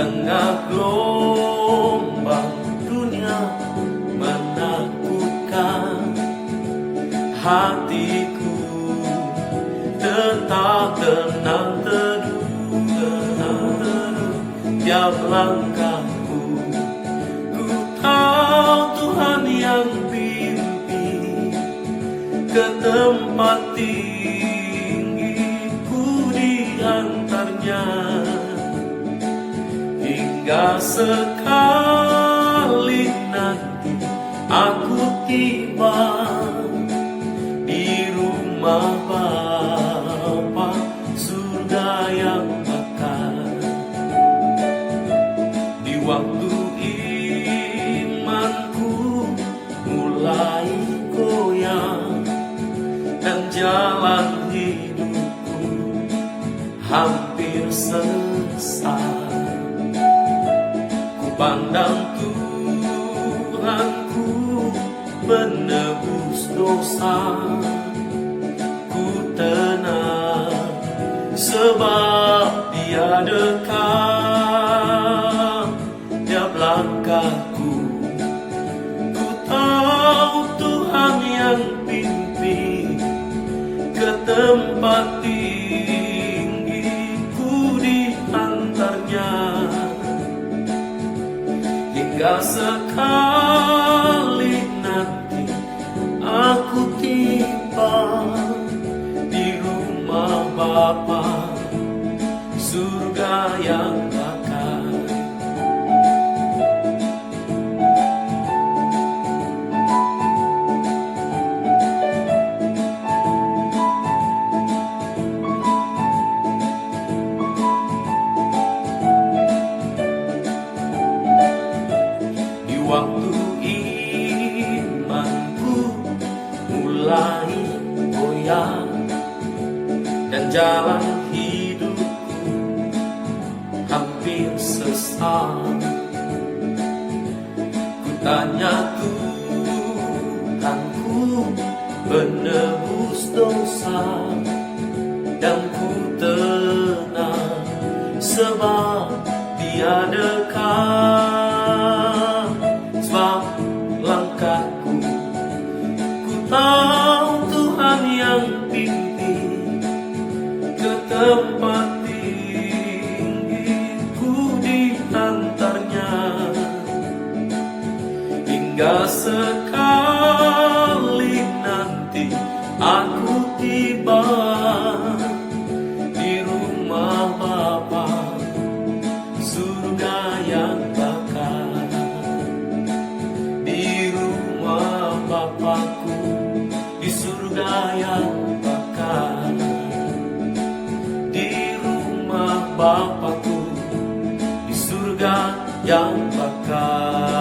tengah gelombang dunia menakutkan, hatiku tetap tenang teduh, tiap langkahku. Ku tahu Tuhan yang pimpin ke tempat tinggi, ku diantarnya. Hingga sekali nanti aku tiba di rumah Bapa, surga yang bakar. Di waktu imanku mulai goyang dan jalan hidupku hampir selesai, pandang Tuhanku menebus dosa. Ku tenang sebab Dia dekat tiap langkahku. Ku tahu Tuhan yang pimpin ke tempat tinggi, ku diantarnya. Hingga sekali nanti aku tiba di rumah Bapa, surga yang bakar. Waktu imanku mulai goyang dan jalan hidupku hampir sesat, ku tanya Tuhanku menebus dosa, dan ku tenang sebab Dia dekat. Sebab langkahku, ku tahu Tuhan yang pimpin ke tempat tinggi, ku diantarnya. Hingga sekali nanti aku tiba di rumah Bapa, surga yang bakar. Bapakku di surga yang bakar, di rumah Bapakku di surga yang bakar.